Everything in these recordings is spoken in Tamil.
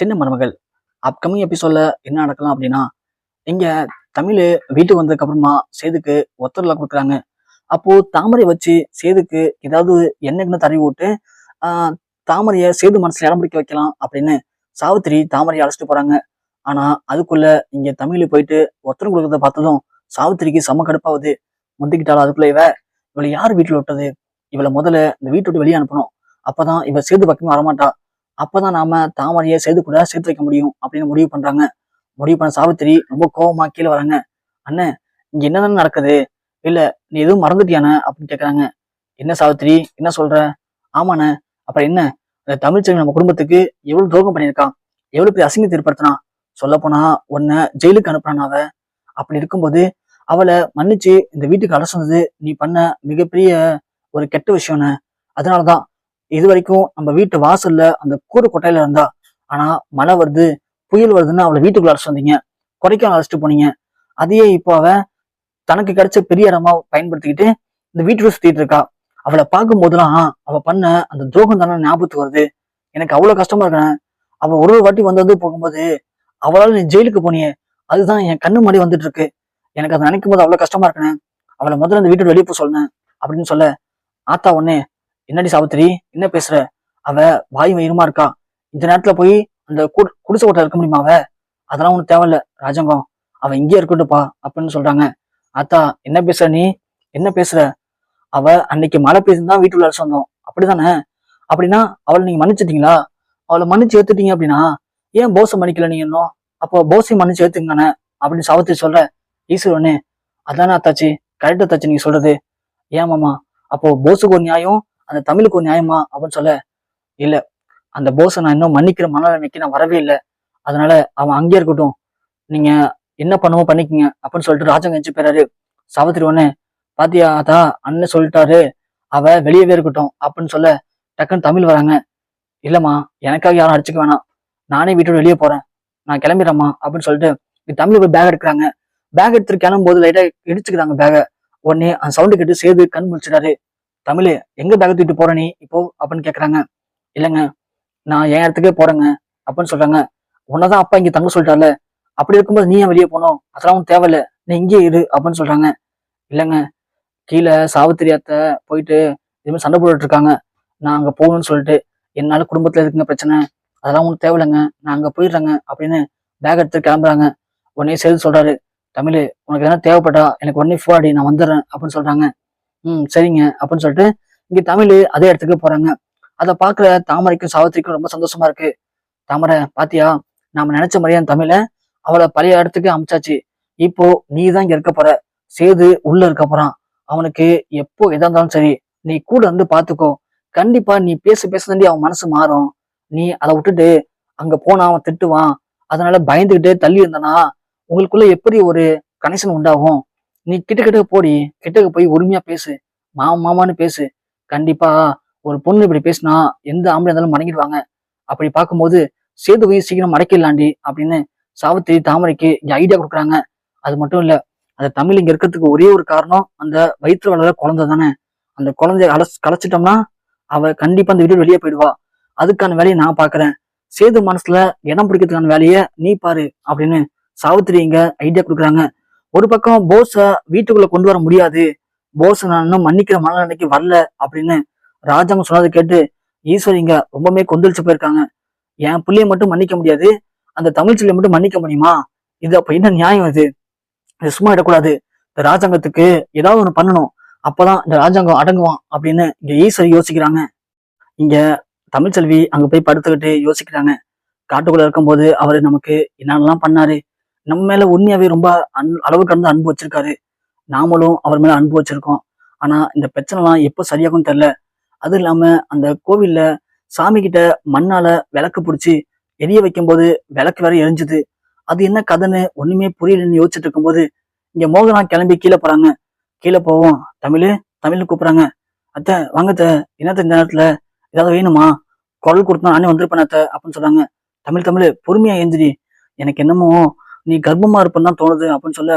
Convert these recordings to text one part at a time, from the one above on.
சின்ன மருமகள் அப்கமிங் எபிசோட்ல என்ன நடக்கலாம் அப்படின்னா, இங்க தமிழ் வீட்டுக்கு வந்ததுக்கு அப்புறமா சேதுக்கு ஒத்தரலாம் கொடுக்குறாங்க. அப்போ தாமரை வச்சு சேதுக்கு ஏதாவது எண்ணெய்ன்னு தடவி விட்டு ஆஹ் தாமரைய சேது மனசுல இடம் பிடிக்க வைக்கலாம் அப்படின்னு சாவித்திரி தாமரையை அழைச்சிட்டு போறாங்க. ஆனா அதுக்குள்ள இங்க தமிழ் போயிட்டு ஒத்தரம் கொடுக்கறத பார்த்ததும் சாவித்திரிக்கு செம கடுப்பாகுது. முந்திக்கிட்டாலும் அதுக்குள்ள இவளை யார் வீட்டுல விட்டது? இவளை முதல்ல இந்த வீட்டை விட்டு வெளியே அனுப்பணும். அப்பதான் இவ சேது பக்கமே வரமாட்டா. அப்பதான் நாம தாமரையை சேது கூட சேர்த்து வைக்க முடியும் அப்படின்னு முடிவு பண்றாங்க. முடிவு பண்ண சாவித்திரி ரொம்ப கோவமா கீழே வராங்க. அண்ணன், இங்க என்னதானே நடக்குது? இல்ல நீ எதுவும் மறந்துட்டியானே அப்படின்னு கேக்குறாங்க. என்ன சாவித்திரி, என்ன சொல்ற? ஆமாண்ணே. அப்புறம் என்ன? அந்த தமிழ்ச்செல்வி நம்ம குடும்பத்துக்கு எவ்வளவு துரோகம் பண்ணியிருக்கான், எவ்வளவு பெரிய அசிங்கத்தை ஏற்படுத்தினா. சொல்ல போனா உன்னை ஜெயிலுக்கு அனுப்புறான் அவ. அப்படி இருக்கும்போது அவளை மன்னிச்சு இந்த வீட்டுக்கு அழைச்சது நீ பண்ண மிகப்பெரிய ஒரு கெட்ட விஷயம்னு. அதனாலதான் இது வரைக்கும் நம்ம வீட்டு வாசல்ல அந்த கூரை கொட்டையில இருந்தா. ஆனா மழை வருது, புயல் வருதுன்னு அவளை வீட்டுக்குள்ள அழைச்சிட்டு வந்தீங்க, கொடைக்கானல் அழைச்சிட்டு போனீங்க. அதையே இப்போ அவ தனக்கு கிடைச்ச பெரிய இடமா பயன்படுத்திக்கிட்டு இந்த வீட்டுல சுத்திட்டு இருக்கா. அவளை பார்க்கும் போதெல்லாம் அவ பண்ண அந்த துரோகம் தானே ஞாபகத்துக்கு வருது. எனக்கு அவ்வளவு கஷ்டமா இருக்கேன். அவ ஒரு வாட்டி வந்தது போகும்போது அவளால நீ ஜெயிலுக்கு போனியே, அதுதான் என் கண்ணு முன்னாடி வந்துட்டு இருக்கு. எனக்கு அதை நினைக்கும் போது அவ்வளவு கஷ்டமா இருக்கேன். அவளை முதல்ல அந்த வீட்டு வெளியே போய் சொன்னேன் அப்படின்னு சொல்ல, ஆத்தா உடனே, என்னடி சாவித்திரி, என்ன பேசுற? அவ வாய் வயிறுமா இருக்கா. இந்த நேரத்துல போய் அந்த குடிசை ஓட்ட இருக்க முடியுமா அவ? அதெல்லாம் ஒண்ணு தேவையில்ல ராஜாங்கம், அவ இங்கே இருக்கட்டும்ப்பா அப்படின்னு சொல்றாங்க. ஆத்தா என்ன பேசுற நீ, என்ன பேசுற? அவ அன்னைக்கு மழை பெய்யுதுதான் வீட்டுக்குள்ள சொந்தம் அப்படிதானே? அப்படின்னா அவளை நீங்க மன்னிச்சிட்டீங்களா? அவளை மன்னிச்சு ஏத்துட்டீங்க அப்படின்னா ஏன் போஸை மன்னிக்கல நீங்க இன்னும்? அப்போ போஸையும் மன்னிச்சு ஏத்துங்கண்ணே அப்படின்னு சாவித்திரி சொல்ற. ஈஸ்வரனே, அதானே அத்தாச்சி, கரெக்டா தாச்சு நீங்க சொல்றது. ஏன் மாமா, அப்போ போஸுக்கு ஒரு நியாயம், அந்த தமிழுக்கு ஒரு நியாயமா அப்படின்னு சொல்ல, இல்ல அந்த போஸை நான் இன்னும் மன்னிக்கிற மனநிலைமைக்கு நான் வரவே இல்லை. அதனால அவன் அங்கேயே இருக்கட்டும், நீங்க என்ன பண்ணுமோ பண்ணிக்கங்க அப்படின்னு சொல்லிட்டு ராஜாங்க எஞ்சி போயிறாரு. சாவித்திரி ஒண்ணு, பாத்தியா அதான் அண்ணன் சொல்லிட்டாரு, அவ வெளியவே இருக்கட்டும் அப்படின்னு சொல்ல, டக்குன்னு தமிழ் வராங்க. இல்லம்மா, எனக்காக யாரும் அடிச்சுக்க வேணாம், நானே வீட்டோட வெளியே போறேன், நான் கிளம்பிடுறேம்மா அப்படின்னு சொல்லிட்டு தமிழ் போய் பேக் எடுக்கிறாங்க. பேக் எடுத்துட்டு கிளம்பும் போது லைட்டா இடிச்சுக்கிறாங்க பேக. உடனே அந்த சவுண்டு கேட்டு சேது கண் முடிச்சிடாரு. தமிழ், எங்க பேக தூக்கிட்டு போற நீ இப்போ அப்படின்னு கேக்குறாங்க. இல்லைங்க, நான் என் இடத்துக்கே போறேங்க அப்படின்னு சொல்றாங்க. உன்னதான் அப்பா இங்க தங்க சொல்லிட்டார்ல, அப்படி இருக்கும்போது நீ ஏன் வெளியே போனோம்? அதெல்லாம் தேவையில்ல, நீ இங்கே இரு அப்படின்னு சொல்றாங்க. இல்லைங்க, கீழே சாவித்திரி அத்தை போயிட்டு இதுமாதிரி சண்டை போட்டுட்டு இருக்காங்க, நான் அங்க போகணும்னு சொல்லிட்டு. என்னால குடும்பத்துல இருக்குங்க பிரச்சனை, அதெல்லாம் ஒன்றும் தேவையில்லைங்க, நான் அங்க போயிடுறேங்க அப்படின்னு பேக் எடுத்து கிளம்புறாங்க. உடனே சேது சொல்றாரு, தமிழ் உனக்கு எதனா தேவைப்பட்டா எனக்கு உடனே போராடி, நான் வந்துடுறேன் அப்படின்னு சொல்றாங்க. சரிங்க அப்படின்னு சொல்லிட்டு இங்க தமிழ் அதே இடத்துக்கு போறாங்க. அதை பாக்குற தாமரைக்கும் சாவித்திரிக்கும் ரொம்ப சந்தோஷமா இருக்கு. தாமரை பாத்தியா, நாம நினைச்ச மாதிரியே அந்த தமிழ அவளை பழைய இடத்துக்கு அமிச்சாச்சு. இப்போ நீ தான் இங்க இருக்க போற, சேது உள்ள இருக்க போறான். அவனுக்கு எப்போ எதா இருந்தாலும் சரி நீ கூட வந்து பாத்துக்கோ. கண்டிப்பா நீ பேச பேசுதாண்டி அவன் மனசு மாறும். நீ அதை விட்டுட்டு அங்க போனா அவன் திட்டுவான், அதனால பயந்துகிட்டே தள்ளி இருந்தனா உங்களுக்குள்ள எப்படி ஒரு கனெக்ஷன் உண்டாகும்? நீ கிட்ட போடி, கிட்டக்கு போய் உரிமையா பேசு, மாமான்னு பேசு. கண்டிப்பா ஒரு பொண்ணு இப்படி பேசினா எந்த ஆம்பளை இருந்தாலும் மடங்கிடுவாங்க. அப்படி பார்க்கும்போது சேதுவை சீக்கிரம் மடக்கிடலாண்டி அப்படின்னு சாவித்திரி தாமரைக்கு இங்க ஐடியா கொடுக்குறாங்க. அது மட்டும் இல்ல, அந்த தமிழ் இங்க இருக்கிறதுக்கு ஒரே ஒரு காரணம், அந்த வயிற்று வளர குழந்தை தானே. அந்த குழந்தைய கலைச்சிட்டோம்னா அவ கண்டிப்பா அந்த வீடு வெளியே போயிடுவா. அதுக்கான வேலையை நான் பாக்குறேன், சேது மனசுல இடம் பிடிக்கிறதுக்கான வேலையை நீ பாரு அப்படின்னு சாவித்திரி இங்க ஐடியா கொடுக்குறாங்க. ஒரு பக்கம் போஸ வீட்டுக்குள்ள கொண்டு வர முடியாது, போஸ் நான் இன்னும் மன்னிக்கிற மனநிலைக்கு வரல அப்படின்னு ராஜாங்க சொன்னதை கேட்டு ஈஸ்வரிங்க ரொம்பவே கொந்தளிச்சு போயிருக்காங்க. என் பிள்ளைய மட்டும் மன்னிக்க முடியாது, அந்த தமிழ் சொல்லியை மட்டும் மன்னிக்க முடியுமா? இது அப்ப என்ன நியாயம்? இது சும்மா இடக்கூடாது, இந்த ராஜாங்கத்துக்கு ஏதாவது ஒண்ணு பண்ணணும், அப்பதான் இந்த ராஜாங்கம் அடங்குவான் அப்படின்னு இங்க ஈஸ்வரி யோசிக்கிறாங்க. இங்க தமிழ்ச்செல்வி அங்க போய் படுத்துக்கிட்டு யோசிக்கிறாங்க. காட்டுக்குள்ள இருக்கும்போது அவரு நமக்கு என்னென்னலாம் பண்ணாரு, நம்ம மேல உண்மையாவே ரொம்ப அளவு கடந்து அன்பு வச்சிருக்காரு. நாமளும் அவர் மேல அன்பு வச்சிருக்கோம். ஆனா இந்த பிரச்சனை எல்லாம் எப்போ சரியாகும் தெரியல. அது இல்லாம அந்த கோவில்ல சாமி கிட்ட மண்ணால விளக்கு பிடிச்சி எரிய வைக்கும் போது விளக்கு வேற எரிஞ்சுது. அது என்ன கதைன்னு ஒண்ணுமே புரியலன்னு யோசிச்சுட்டு இருக்கும்போது இங்க மோகனா கிளம்பி கீழே போறாங்க. கீழே போவோம், தமிழ் கூப்பிடுறாங்க. அத்தை வாங்க அத்தை, என்னத்த இந்த நேரத்துல ஏதாவது வேணுமா? குரல் கொடுத்தா நானே வந்திருப்பேன் அத்தை அப்படின்னு சொல்றாங்க. தமிழ் பொறுமையா எந்திரி, எனக்கு என்னமோ நீ கர்ப்பமா இருப்பன்னு தான் தோணுது அப்படின்னு சொல்ல,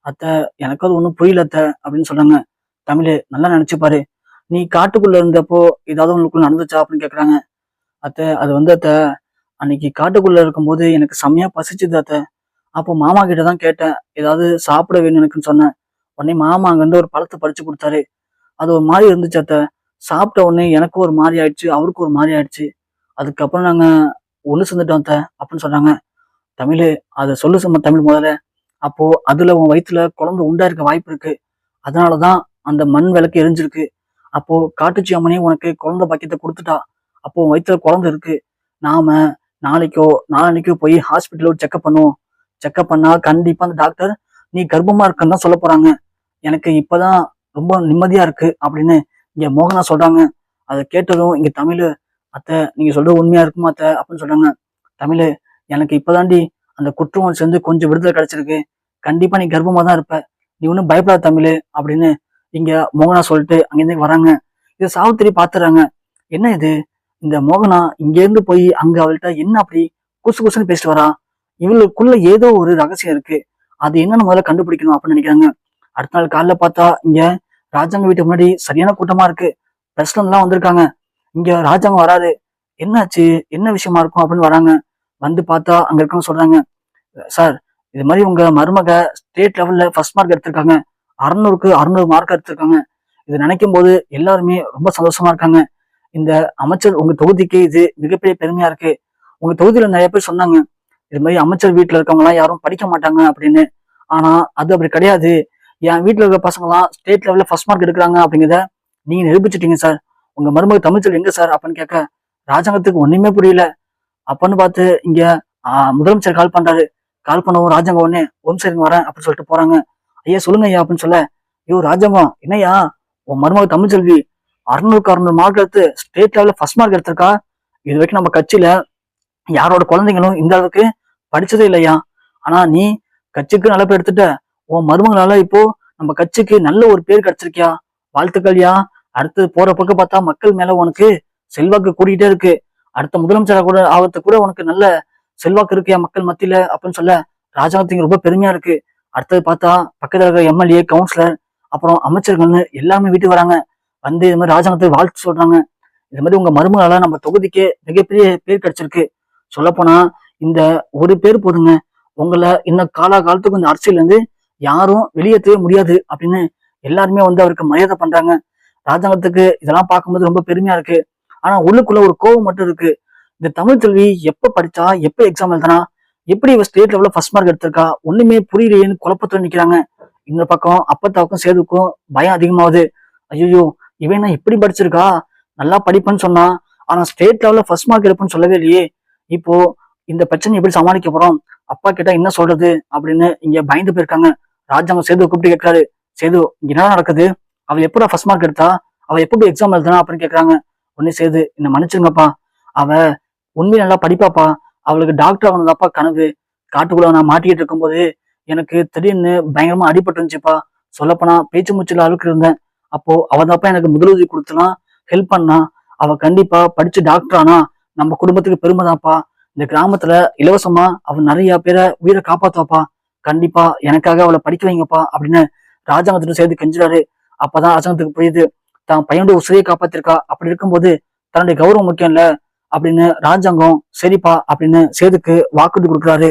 அத்தை எனக்கு அது ஒன்றும் புரியல அத்தை அப்படின்னு சொல்றாங்க. தமிழ் நல்லா நினைச்சு பாரு, நீ காட்டுக்குள்ள இருந்தப்போ ஏதாவது உங்களுக்கு நடந்துச்சா அப்படின்னு கேக்குறாங்க. அத்தை அது வந்து அத்தை அன்னைக்கு காட்டுக்குள்ள இருக்கும்போது எனக்கு செம்மையா பசிச்சுது அத்தை. அப்போ மாமா கிட்ட தான் கேட்டேன். ஏதாவது சாப்பிட வேணும் எனக்குன்னு சொன்னேன். உடனே மாமா அங்கிருந்து ஒரு பழத்தை பறிச்சு கொடுத்தாரு. அது ஒரு மாதிரி இருந்துச்சு அத்தை. சாப்பிட்ட உடனே எனக்கும் ஒரு மாதிரி ஆயிடுச்சு, அவருக்கும் ஒரு மாதிரி ஆயிடுச்சு. அதுக்கப்புறம் நாங்க ஒண்ணு சேர்ந்துட்டோம் அத்தை அப்படின்னு சொன்னாங்க. தமிழு, அதை சொல்லு சும்மா தமிழ் முதல்ல. அப்போ அதுல உன் வயித்துல குழந்தை உண்டாயிருக்க வாய்ப்பு இருக்கு. அதனாலதான் அந்த மண் விளக்கு எரிஞ்சிருக்கு. அப்போ காட்டுச்சி அம்மனே உனக்கு குழந்தை பாக்கியத்தை கொடுத்துட்டா. அப்போ உன் வயித்துல குழந்தை இருக்கு. நாம நாளைக்கோ நாளன்னைக்கோ போய் ஹாஸ்பிட்டல்ல ஒரு செக்அப் பண்ணுவோம். செக்அப் பண்ணா கண்டிப்பா அந்த டாக்டர் நீ கர்ப்பமா இருக்குன்னு தான் சொல்ல போறாங்க. எனக்கு இப்பதான் ரொம்ப நிம்மதியா இருக்கு அப்படின்னு இங்க மோகனா சொல்றாங்க. அதை கேட்டதும் இங்க தமிழு, அத்தை நீங்க சொல்றது உண்மையா இருக்குமா அத்தை அப்படின்னு சொல்றாங்க. தமிழு, எனக்கு இப்பதாண்டி அந்த குற்ற உணர்ச்சி வந்து கொஞ்சம் விடுதலை கிடைச்சிருக்கு. கண்டிப்பா நீ கர்ப்பமா தான் இருப்ப. நீ ஒன்னும் பயப்படாத தமிழு அப்படின்னு இங்க மோகனா சொல்லிட்டு அங்கிருந்து வராங்க. இதை சாவித்திரி பாத்துறாங்க. என்ன இது, இந்த மோகனா இங்க இருந்து போய் அங்க அவள்கிட்ட என்ன அப்படி குசு குசுன்னு பேசிட்டு வரா? இவளுக்குள்ள ஏதோ ஒரு ரகசியம் இருக்கு. அது என்னன்னு முதல்ல கண்டுபிடிக்கணும் அப்படின்னு நினைக்கிறாங்க. அடுத்த நாள் காலைல பார்த்தா இங்க ராஜாங்க வீட்டுக்கு முன்னாடி சரியான கூட்டமா இருக்கு. பிரசிடண்ட் எல்லாம் வந்திருக்காங்க. இங்க ராஜாங்க வராது. என்னாச்சு, என்ன விஷயமா இருக்கும் அப்படின்னு வராங்க. வந்து பார்த்தா அங்க இருக்கவங்க சொல்றாங்க, சார் இது மாதிரி உங்க மருமக ஸ்டேட் லெவல்ல ஃபர்ஸ்ட் மார்க் எடுத்திருக்காங்க. 600க்கு 600 மார்க் எடுத்திருக்காங்க. இது நினைக்கும் போது எல்லாருமே ரொம்ப சந்தோஷமா இருக்காங்க. இந்த அமைச்சர் உங்க தொகுதிக்கு இது மிகப்பெரிய பெருமையா இருக்கு. உங்க தொகுதியில நிறைய பேர் சொன்னாங்க, இது மாதிரி அமைச்சர் வீட்டுல இருக்கவங்க எல்லாம் யாரும் படிக்க மாட்டாங்க அப்படின்னு. ஆனா அது அப்படி கிடையாது. என் வீட்டுல இருக்கிற பசங்க எல்லாம் ஸ்டேட் லெவல்ல ஃபர்ஸ்ட் மார்க் எடுக்கிறாங்க அப்படிங்கிறத நீங்க நிரூபிச்சிட்டீங்க சார். உங்க மருமக தமிழ்ச்செல்வி எங்க சார் அப்படின்னு கேட்க ராஜாங்கத்துக்கு ஒண்ணுமே புரியல. அப்பன்னு பார்த்து இங்க முதலமைச்சர் கால் பண்றாரு. கால் பண்ணவும் ராஜாங்க உடனே ஓம் சரிங்க வரேன் அப்படின்னு சொல்லிட்டு போறாங்க. ஐயா சொல்லுங்க ஐயா அப்படின்னு சொல்ல, ஐயோ ராஜாங்கம் என்னையா உன் மருமக தமிழ்ச்செல்வி 600க்கு 600 மார்க் எடுத்து ஸ்டேட் லெவல்ல ஃபர்ஸ்ட் மார்க் எடுத்திருக்கா. இது வரைக்கும் நம்ம கட்சியில யாரோட குழந்தைங்களும் இந்த அளவுக்கு படிச்சதே இல்லையா. ஆனா நீ கட்சிக்கு நல்ல பேர் எடுத்துட்ட. உன் மருமகளால இப்போ நம்ம கட்சிக்கு நல்ல ஒரு பேர் கிடைச்சிருக்கியா. வாழ்த்துக்கள்யா. அடுத்து போற பக்கம் பார்த்தா மக்கள் மேல உனக்கு செல்வாக்கு கூடிக்கிட்டே இருக்கு. அடுத்த முதலமைச்சரா கூட ஆகத்து கூட உனக்கு நல்ல செல்வாக்கு இருக்கியா மக்கள் மத்தியில அப்படின்னு சொல்ல ராஜாங்கத்துக்கு ரொம்ப பெருமையா இருக்கு. அடுத்தது பார்த்தா பக்கத்துல இருக்கிற எம்எல்ஏ, கவுன்சிலர், அப்புறம் அமைச்சர்கள்னு எல்லாமே வீட்டுக்கு வராங்க. வந்து இது மாதிரி ராஜாங்கத்துக்கு வாழ்த்து சொல்றாங்க. இது மாதிரி உங்க மருமகளால நம்ம தொகுதிக்கு மிகப்பெரிய பேர் கிடைச்சிருக்கு. சொல்லப்போனா இந்த ஒரு பேர் போதுங்க, உங்களை இன்னும் காலத்துக்கு இந்த அரசியல் இருந்து யாரும் வெளியேற்றவே முடியாது அப்படின்னு எல்லாருமே வந்து அவருக்கு மரியாதை பண்றாங்க. ராஜாங்கத்துக்கு இதெல்லாம் பார்க்கும்போது ரொம்ப பெருமையா இருக்கு. ஆனா உள்ளுக்குள்ள ஒரு கோவம் மட்டும் இருக்கு. இந்த தமிழ்ச்செல்வி எப்ப படிச்சா, எப்ப எக்ஸாம் எழுதுனா, எப்படி இவ ஸ்டேட் லெவல்ல ஃபர்ஸ்ட் மார்க் எடுத்திருக்கா, ஒண்ணுமே புரியலையேன்னு குழப்பத்துல நிக்கிறாங்க. இந்த பக்கம் அப்பத்தாவுக்கும் சேதுக்கும் பயம் அதிகமாகுது. ஐயோ இவன் என்ன இப்படி படிச்சிருக்கா, நல்லா படிப்பேன்னு சொன்னா, ஆனா ஸ்டேட் லெவல்ல ஃபர்ஸ்ட் மார்க் எடுப்புன்னு சொல்லவே இல்லையே. இப்போ இந்த பிரச்சனை எப்படி சமாளிக்க போறோம், அப்பா கிட்ட என்ன சொல்றது அப்படின்னு இங்க பயந்து போயிருக்காங்க. ராஜாங்க சேது கூப்பிட்டு கேட்கிறாரு, சேது இங்க என்ன நடக்குது, அவ எப்படா ஃபர்ஸ்ட் மார்க் எடுத்தா, அவ எப்படி எக்ஸாம் எழுதுனா அப்படின்னு கேக்குறாங்க. உடனே சேது, என்ன மன்னிச்சுங்கப்பா, அவ உண்மையை நல்லா படிப்பாப்பா, அவளுக்கு டாக்டர் ஆகணுதாப்பா கனவு. காட்டுக்குள்ள நான் மாட்டிக்கிட்டு இருக்கும்போது எனக்கு திடீர்னு பயங்கரமா அடிபட்டு இருந்துச்சுப்பா. சொல்லப்போனா பேச்சு மூச்சுல அளவுக்கு இருந்தேன். அப்போ அவதாப்பா எனக்கு முதலுதவி கொடுத்துலாம் ஹெல்ப் பண்ணா. அவ கண்டிப்பா படிச்சு டாக்டர் ஆனா நம்ம குடும்பத்துக்கு பெருமைதான்ப்பா. இந்த கிராமத்துல இலவசமா அவ நிறைய பேரை உயிரை காப்பாத்துவாப்பா. கண்டிப்பா எனக்காக அவளை படிக்க வைங்கப்பா அப்படின்னு ராஜாங்கத்துட்டு சேர்த்து கெஞ்சுறாரு. அப்பதான் ராஜாங்கத்துக்கு புரியுது, தான் பையனுடைய உசிரியை காப்பாத்திருக்கா. அப்படி இருக்கும்போது தன்னுடைய கௌரவம் முக்கியம் இல்ல அப்படின்னு ராஜாங்கம் சரிப்பா அப்படின்னு சேதுக்கு வாக்குறுதி கொடுக்குறாரு.